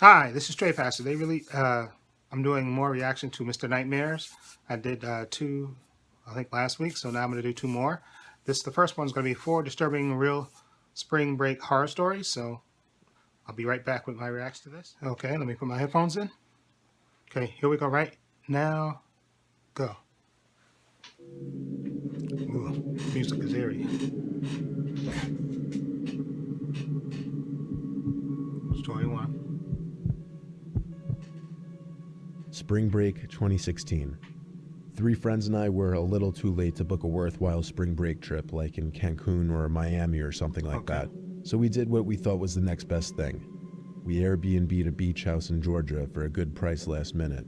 Hi, this is Stray Pastor. I'm doing more reaction to Mr. Nightmares. I did two, I think last week, so now I'm going to do two more. The first one's going to be four disturbing real spring break horror stories. So I'll be right back with my reaction to this. Okay, let me put my headphones in. Okay, here we go. Right now, go. Ooh, music is eerie. Story one. Spring break 2016. Three friends and I were a little too late to book a worthwhile spring break trip like in Cancun or Miami or something like that. So we did what we thought was the next best thing. We Airbnb'd a beach house in Georgia for a good price last minute.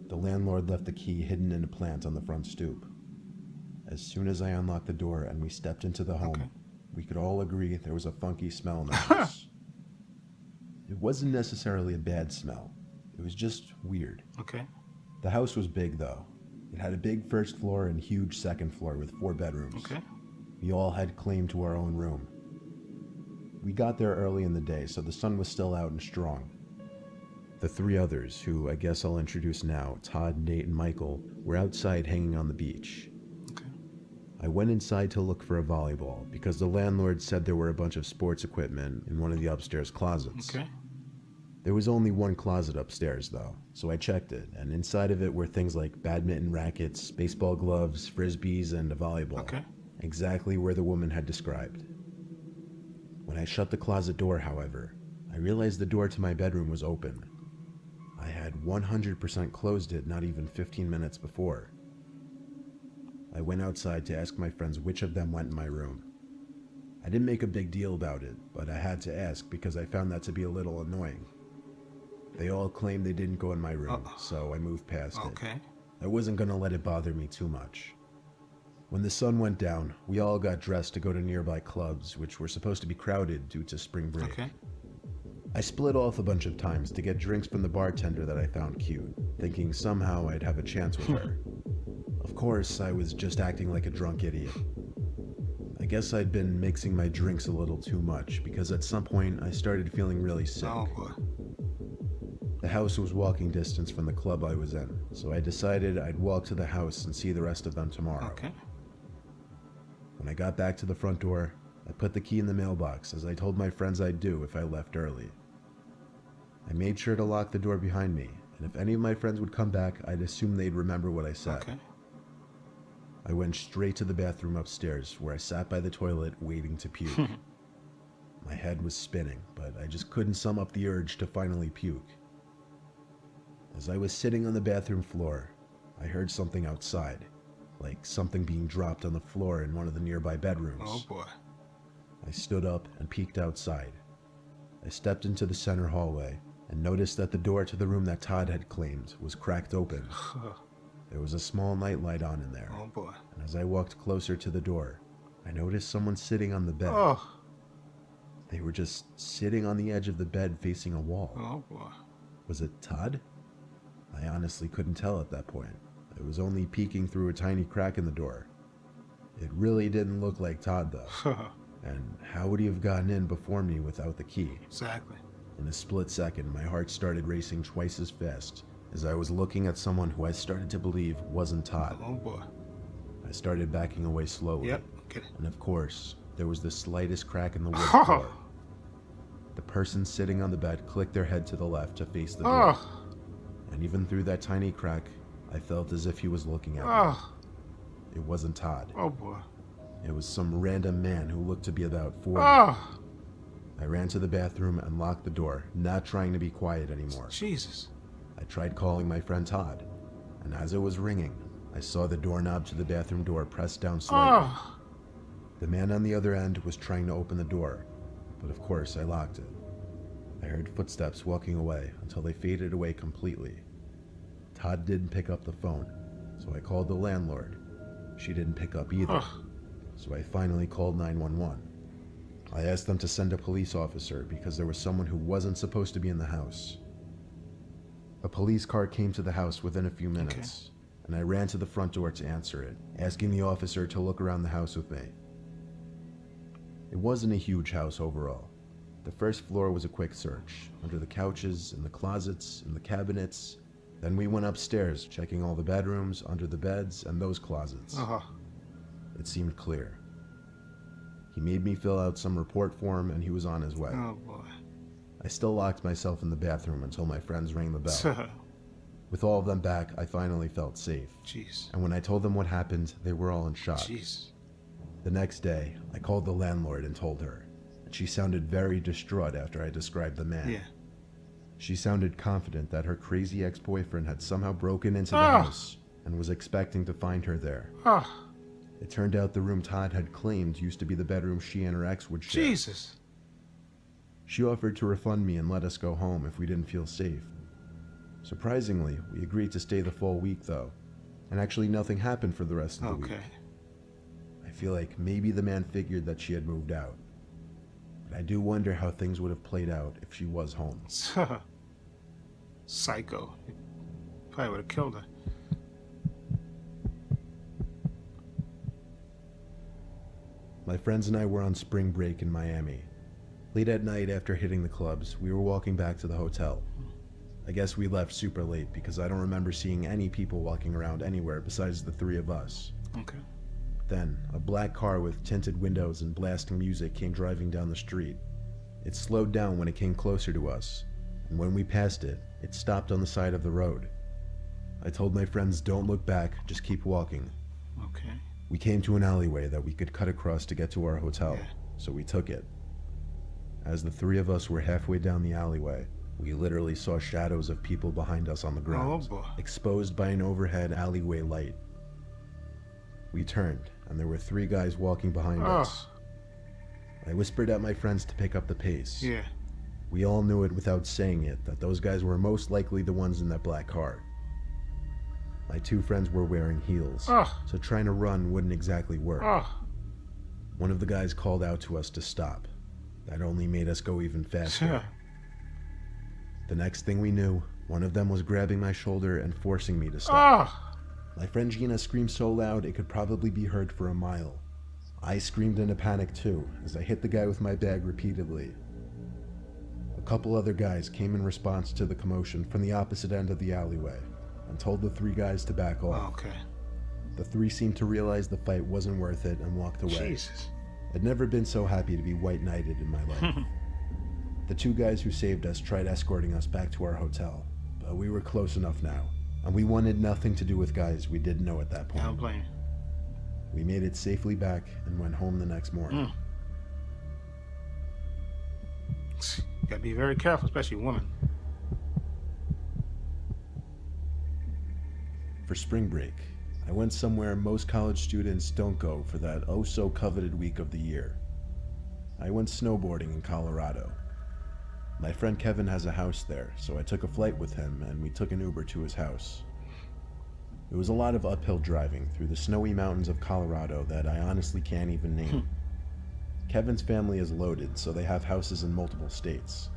The landlord left the key hidden in a plant on the front stoop. As soon as I unlocked the door and we stepped into the home, we could all agree there was a funky smell in the house. It wasn't necessarily a bad smell. It was just weird. Okay. The house was big though. It had a big first floor and huge second floor with 4 bedrooms. Okay. We all had claim to our own room. We got there early in the day, so the sun was still out and strong. The three others, who I guess I'll introduce now, Todd, Nate, and Michael, were outside hanging on the beach. Okay. I went inside to look for a volleyball because the landlord said there were a bunch of sports equipment in one of the upstairs closets. Okay. There was only one closet upstairs though, so I checked it, and inside of it were things like badminton rackets, baseball gloves, frisbees, and a volleyball. Okay. Exactly where the woman had described. When I shut the closet door, however, I realized the door to my bedroom was open. I had 100% closed it not even 15 minutes before. I went outside to ask my friends which of them went in my room. I didn't make a big deal about it, but I had to ask because I found that to be a little annoying. They all claimed they didn't go in my room, so I moved past it. I wasn't gonna let it bother me too much. When the sun went down, we all got dressed to go to nearby clubs, which were supposed to be crowded due to spring break. Okay. I split off a bunch of times to get drinks from the bartender that I found cute, thinking somehow I'd have a chance with her. Of course, I was just acting like a drunk idiot. I guess I'd been mixing my drinks a little too much because at some point I started feeling really sick. Oh boy. The house was walking distance from the club I was in, so I decided I'd walk to the house and see the rest of them tomorrow. Okay. When I got back to the front door, I put the key in the mailbox as I told my friends I'd do if I left early. I made sure to lock the door behind me, and if any of my friends would come back, I'd assume they'd remember what I said. Okay. I went straight to the bathroom upstairs, where I sat by the toilet waiting to puke. My head was spinning, but I just couldn't sum up the urge to finally puke. As I was sitting on the bathroom floor, I heard something outside, like something being dropped on the floor in one of the nearby bedrooms. Oh boy. I stood up and peeked outside. I stepped into the center hallway and noticed that the door to the room that Todd had claimed was cracked open. There was a small nightlight on in there. Oh boy. And as I walked closer to the door, I noticed someone sitting on the bed. Oh. They were just sitting on the edge of the bed facing a wall. Oh boy. Was it Todd? I honestly couldn't tell at that point. I was only peeking through a tiny crack in the door. It really didn't look like Todd though. And how would he have gotten in before me without the key? Exactly. In a split second, my heart started racing twice as fast as I was looking at someone who I started to believe wasn't Todd. Oh boy. I started backing away slowly. Yep. Okay. And of course, there was the slightest crack in the wood floor. The person sitting on the bed clicked their head to the left to face the door. And even through that tiny crack, I felt as if he was looking at me. It wasn't Todd. Oh boy. It was some random man who looked to be about 40. I ran to the bathroom and locked the door, not trying to be quiet anymore. Jesus. I tried calling my friend Todd, and as it was ringing, I saw the doorknob to the bathroom door pressed down slightly. The man on the other end was trying to open the door, but of course I locked it. I heard footsteps walking away until they faded away completely. Todd didn't pick up the phone, so I called the landlord. She didn't pick up either, so I finally called 911. I asked them to send a police officer because there was someone who wasn't supposed to be in the house. A police car came to the house within a few minutes, and I ran to the front door to answer it, asking the officer to look around the house with me. It wasn't a huge house overall. The first floor was a quick search, under the couches, in the closets, in the cabinets. Then we went upstairs, checking all the bedrooms, under the beds, and those closets. It seemed clear. He made me fill out some report form, and he was on his way. Oh, boy. I still locked myself in the bathroom until my friends rang the bell. With all of them back, I finally felt safe. Jeez. And when I told them what happened, they were all in shock. Jeez. The next day, I called the landlord and told her, and she sounded very distraught after I described the man. Yeah. She sounded confident that her crazy ex-boyfriend had somehow broken into the house and was expecting to find her there. It turned out the room Todd had claimed used to be the bedroom she and her ex would share. Jesus. She offered to refund me and let us go home if we didn't feel safe. Surprisingly, we agreed to stay the full week though, and actually nothing happened for the rest of the week. I feel like maybe the man figured that she had moved out. But I do wonder how things would have played out if she was home. Psycho. Probably would have killed her. My friends and I were on spring break in Miami. Late at night after hitting the clubs, we were walking back to the hotel. I guess we left super late because I don't remember seeing any people walking around anywhere besides the three of us. Okay. Then, a black car with tinted windows and blasting music came driving down the street. It slowed down when it came closer to us, and when we passed it, it stopped on the side of the road. I told my friends, don't look back, just keep walking. Okay. We came to an alleyway that we could cut across to get to our hotel, so we took it. As the three of us were halfway down the alleyway, we literally saw shadows of people behind us on the ground, exposed by an overhead alleyway light. We turned, and there were three guys walking behind us. I whispered at my friends to pick up the pace. Yeah. We all knew it without saying it, that those guys were most likely the ones in that black car. My two friends were wearing heels, so trying to run wouldn't exactly work. One of the guys called out to us to stop. That only made us go even faster. The next thing we knew, one of them was grabbing my shoulder and forcing me to stop. My friend Gina screamed so loud it could probably be heard for a mile. I screamed in a panic too, as I hit the guy with my bag repeatedly. A couple other guys came in response to the commotion from the opposite end of the alleyway, and told the three guys to back off. The three seemed to realize the fight wasn't worth it and walked away. Jesus. I'd never been so happy to be white-knighted in my life. The two guys who saved us tried escorting us back to our hotel, but we were close enough now, and we wanted nothing to do with guys we didn't know at that point. I don't blame you. We made it safely back and went home the next morning. Gotta be very careful, especially women. For spring break, I went somewhere most college students don't go for that oh-so-coveted week of the year. I went snowboarding in Colorado. My friend Kevin has a house there, so I took a flight with him and we took an Uber to his house. It was a lot of uphill driving through the snowy mountains of Colorado that I honestly can't even name. Kevin's family is loaded, so they have houses in multiple states.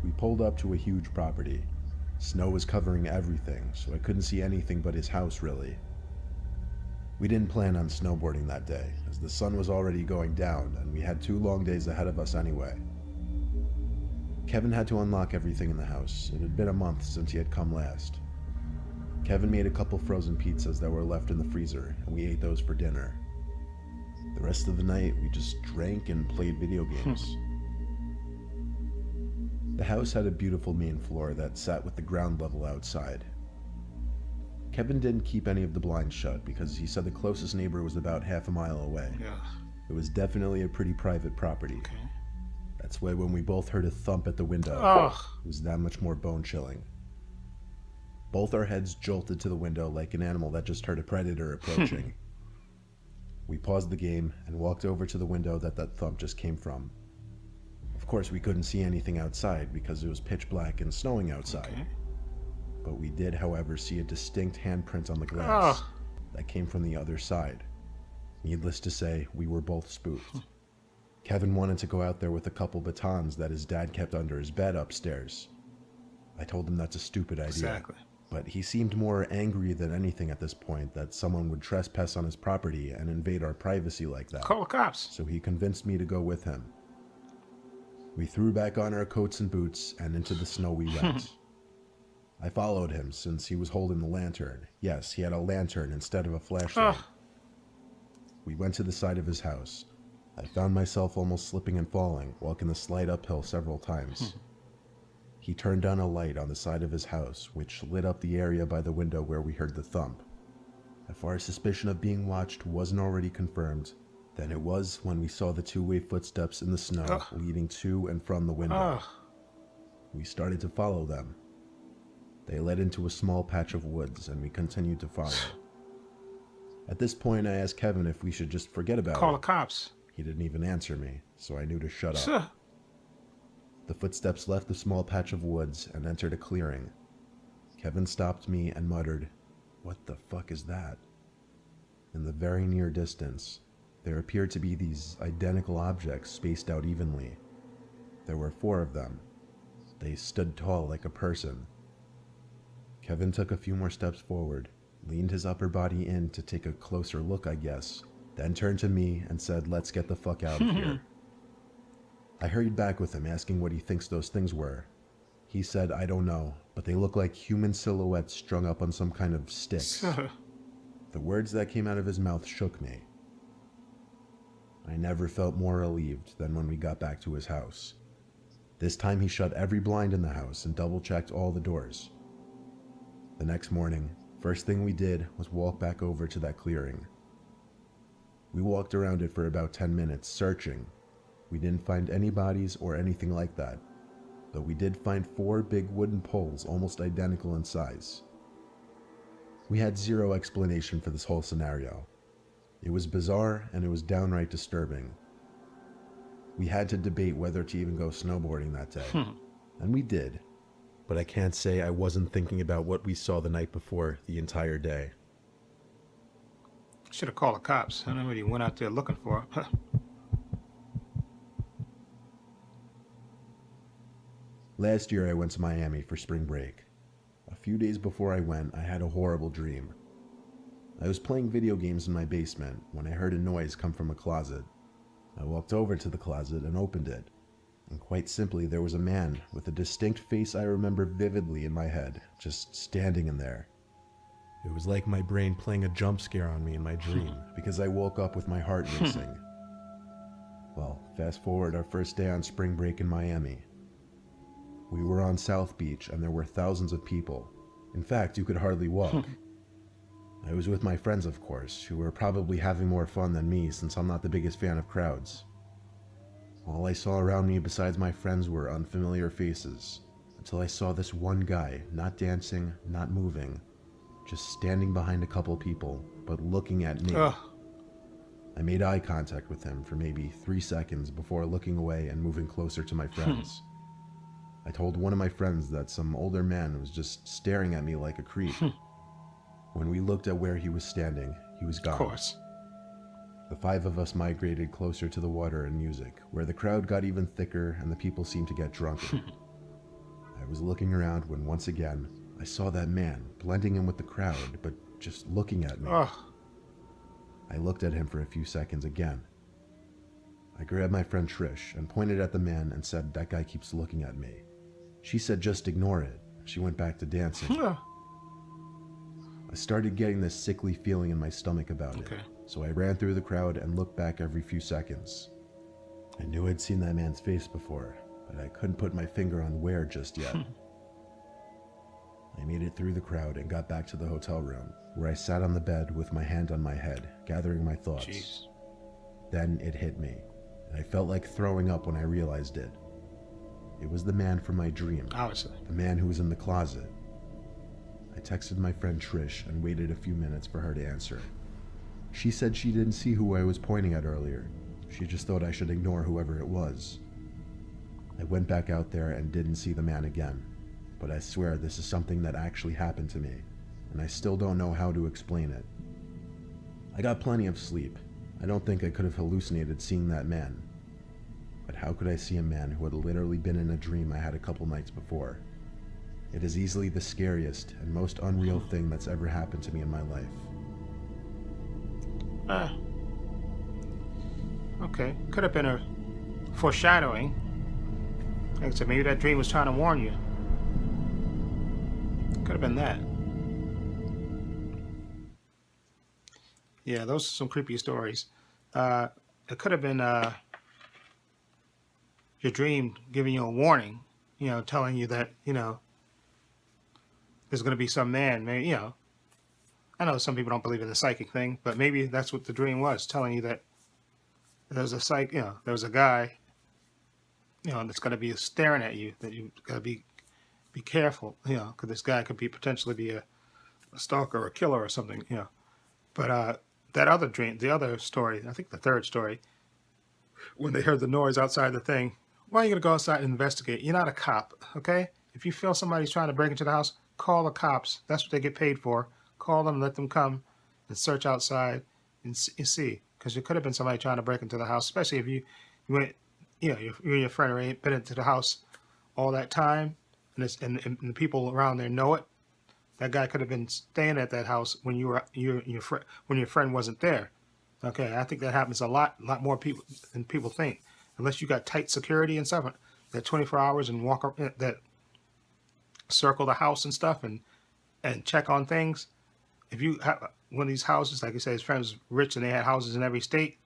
We pulled up to a huge property. Snow was covering everything, so I couldn't see anything but his house, really. We didn't plan on snowboarding that day, as the sun was already going down, and we had 2 long days ahead of us anyway. Kevin had to unlock everything in the house. It had been a month since he had come last. Kevin made a couple frozen pizzas that were left in the freezer, and we ate those for dinner. The rest of the night, we just drank and played video games. The house had a beautiful main floor that sat with the ground level outside. Kevin didn't keep any of the blinds shut because he said the closest neighbor was about half a mile away. It was definitely a pretty private property. That's why when we both heard a thump at the window, it was that much more bone-chilling. Both our heads jolted to the window like an animal that just heard a predator approaching. We paused the game and walked over to the window that thump just came from. Of course, we couldn't see anything outside because it was pitch black and snowing outside. But we did, however, see a distinct handprint on the glass that came from the other side. Needless to say, we were both spooked. Kevin wanted to go out there with a couple batons that his dad kept under his bed upstairs. I told him that's a stupid idea. But he seemed more angry than anything at this point that someone would trespass on his property and invade our privacy like that. Call the cops. So he convinced me to go with him. We threw back on our coats and boots, and into the snow we went. I followed him since he was holding the lantern. Yes, he had a lantern instead of a flashlight. Oh, We went to the side of his house. I found myself almost slipping and falling, walking the slight uphill several times. He turned on a light on the side of his house, which lit up the area by the window where we heard the thump. If our suspicion of being watched wasn't already confirmed, then it was when we saw the two-way footsteps in the snow leading to and from the window. We started to follow them. They led into a small patch of woods, and we continued to follow. At this point, I asked Kevin if we should just forget about call the it. cops. He didn't even answer me, so I knew to shut up. Sir. The footsteps left the small patch of woods and entered a clearing. Kevin stopped me and muttered, "What the fuck is that?" In the very near distance, there appeared to be these identical objects spaced out evenly. There were 4 of them. They stood tall like a person. Kevin took a few more steps forward, leaned his upper body in to take a closer look, I guess, then turned to me and said, "Let's get the fuck out of here." I hurried back with him, asking what he thinks those things were. He said, "I don't know, but they look like human silhouettes strung up on some kind of sticks." Sir. The words that came out of his mouth shook me. I never felt more relieved than when we got back to his house. This time he shut every blind in the house and double-checked all the doors. The next morning, first thing we did was walk back over to that clearing. We walked around it for about 10 minutes, searching. We didn't find any bodies or anything like that, but we did find 4 big wooden poles almost identical in size. We had zero explanation for this whole scenario. It was bizarre and it was downright disturbing. We had to debate whether to even go snowboarding that day, and we did, but I can't say I wasn't thinking about what we saw the night before the entire day. Should have called the cops. I don't know what he went out there looking for. Last year I went to Miami for spring break. A few days before I went, I had a horrible dream. I was playing video games in my basement when I heard a noise come from a closet. I walked over to the closet and opened it, and quite simply there was a man with a distinct face I remember vividly in my head, just standing in there. It was like my brain playing a jump scare on me in my dream, because I woke up with my heart racing. Well, fast forward our first day on spring break in Miami. We were on South Beach and there were thousands of people. In fact, you could hardly walk. I was with my friends, of course, who were probably having more fun than me since I'm not the biggest fan of crowds. All I saw around me besides my friends were unfamiliar faces, until I saw this one guy, not dancing, not moving, just standing behind a couple people, but looking at me. I made eye contact with him for maybe 3 seconds before looking away and moving closer to my friends. I told one of my friends that some older man was just staring at me like a creep. When we looked at where he was standing, he was gone. Of course. The 5 of us migrated closer to the water and music, where the crowd got even thicker and the people seemed to get drunker. I was looking around when once again, I saw that man blending in with the crowd, but just looking at me. I looked at him for a few seconds again. I grabbed my friend Trish and pointed at the man and said, "That guy keeps looking at me." She said, "Just ignore it." She went back to dancing. I started getting this sickly feeling in my stomach about it, so I ran through the crowd and looked back every few seconds. I knew I'd seen that man's face before, but I couldn't put my finger on where just yet. I made it through the crowd and got back to the hotel room, where I sat on the bed with my hand on my head, gathering my thoughts. Jeez. Then it hit me, and I felt like throwing up when I realized it. It was the man from my dream, Obviously. the man who was in the closet. I texted my friend Trish and waited a few minutes for her to answer. She said she didn't see who I was pointing at earlier. She just thought I should ignore whoever it was. I went back out there and didn't see the man again, but I swear this is something that actually happened to me, and I still don't know how to explain it. I got plenty of sleep. I don't think I could have hallucinated seeing that man. But how could I see a man who had literally been in a dream I had a couple nights before? It is easily the scariest and most unreal thing that's ever happened to me in my life. Okay. Could have been a foreshadowing. Like I said, maybe that dream was trying to warn you. Could have been that. Yeah, those are some creepy stories. It could have been your dream giving you a warning, telling you that, there's going to be some man, maybe, I know some people don't believe in the psychic thing, but maybe that's what the dream was, telling you that there's there's a guy, that's going to be staring at you, that you got to be careful, because this guy could potentially be a stalker or a killer or something, But that other dream, the other story, I think the third story, when they heard the noise outside the thing, why are you going to go outside and investigate? You're not a cop, okay? If you feel somebody's trying to break into the house, call the cops. That's what they get paid for. Call them, let them come and search outside and see. Because it could have been somebody trying to break into the house, especially if you went, you and your friend ain't been into the house all that time, and the people around there know it. That guy could have been staying at that house when when your friend wasn't there. Okay, I think that happens a lot more people than people think. Unless you got tight security and stuff, that 24 hours and that circle the house and stuff and check on things. If you have one of these houses, like you say, his friend's rich and they had houses in every state,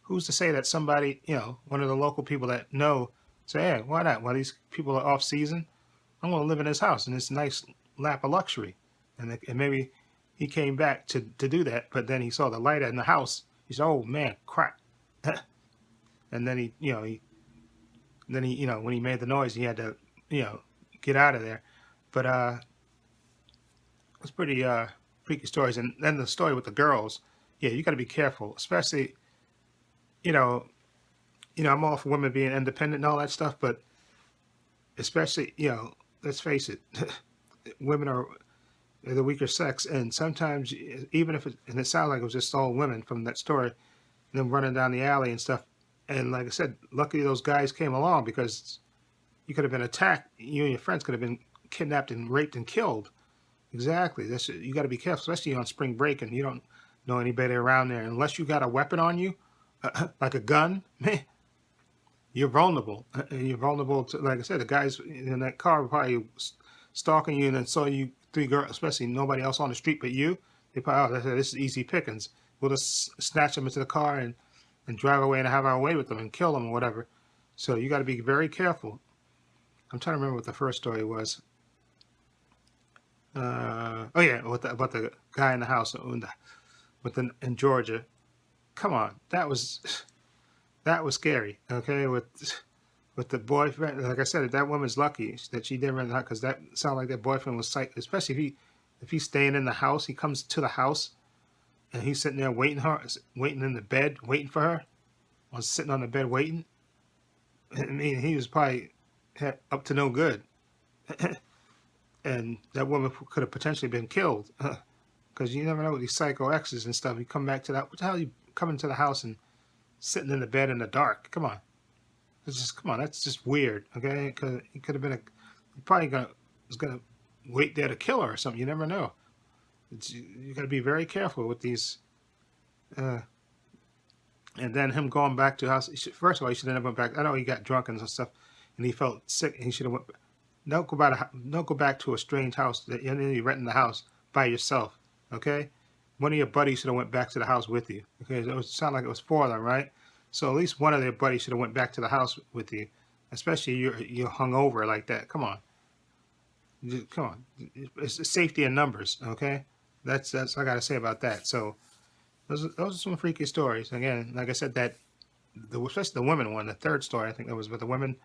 who's to say that somebody, one of the local people that know, say, hey, why not? While these people are off season, I'm going to live in this house in this nice lap of luxury. And maybe he came back to do that, but then he saw the light in the house. He said, oh man, crap. And then when he made the noise, he had to, get out of there. But it's pretty freaky stories. And then the story with the girls, yeah, you got to be careful, especially, I'm all for women being independent and all that stuff, but especially, let's face it, women are the weaker sex, and sometimes even if and it sounded like it was just all women from that story, them running down the alley and stuff. And like I said, luckily those guys came along, because you could have been attacked. You and your friends could have been kidnapped and raped and killed. Exactly. You got to be careful, especially on spring break, and you don't know anybody around there. Unless you got a weapon on you, like a gun, man, you're vulnerable. You're vulnerable to, like I said, the guys in that car were probably stalking you and then saw you three girls, especially nobody else on the street but you. They probably, this is easy pickings. We'll just snatch them into the car and drive away and have our way with them and kill them or whatever. So you got to be very careful. I'm trying to remember what the first story was. Oh yeah, about the guy in the house in Georgia. Come on, that was scary. Okay, with the boyfriend. Like I said, that woman's lucky that she didn't run the house, because that sounded like that boyfriend was psych. Especially if he's staying in the house, he comes to the house and he's sitting there waiting in the bed, waiting for her, or sitting on the bed waiting. I mean, he was probably up to no good. And that woman could have potentially been killed, because you never know with these psycho exes and stuff. You come back to that. What the hell? You coming to the house and sitting in the bed in the dark? Come on, that's just weird. Okay, because he could have been he probably was gonna wait there to kill her or something. You never know. You got to be very careful with these. And then him going back to the house. First of all, he should have never went back. I know he got drunk and stuff, and he felt sick, and he should have went. Don't go back to a strange house that you're renting the house by yourself. Okay, one of your buddies should have went back to the house with you. Okay, it sounded like it was four of them, right? So at least one of their buddies should have went back to the house with you. Especially you're hungover like that. Come on. It's safety in numbers. Okay, that's what I got to say about that. So those are some freaky stories. Again, like I said, especially the women one, the third story, I think that was with the women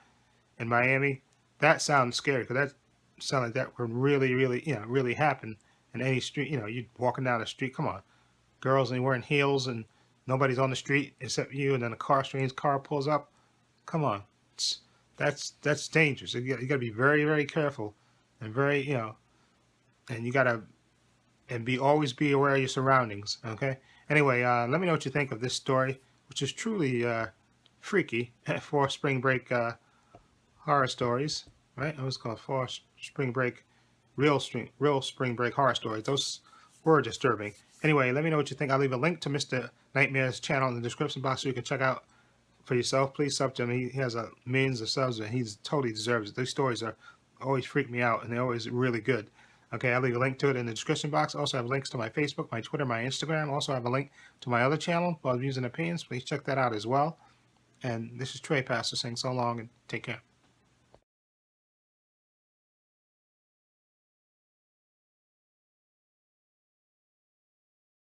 in Miami. That sounds scary, because that sounds like that would really, really, really happen in any street. You're walking down the street. Come on, girls, and you're wearing heels, and nobody's on the street except you, and then a strange car pulls up. Come on, that's dangerous. You got to be very, very careful, and very, and you got to always be aware of your surroundings. Okay. Anyway, let me know what you think of this story, which is truly freaky for spring break. Horror stories, right? It was called for spring break, real spring break horror stories. Those were disturbing. Anyway, let me know what you think. I'll leave a link to Mr. Nightmare's channel in the description box so you can check out for yourself. Please sub to him. He has a millions of subs, and he totally deserves it. These stories are always freak me out, and they're always really good. Okay, I'll leave a link to it in the description box. Also have links to my Facebook, my Twitter, my Instagram. Also have a link to my other channel, Bob's Views and Opinions. Please check that out as well. And this is Trey Pastor saying so long and take care.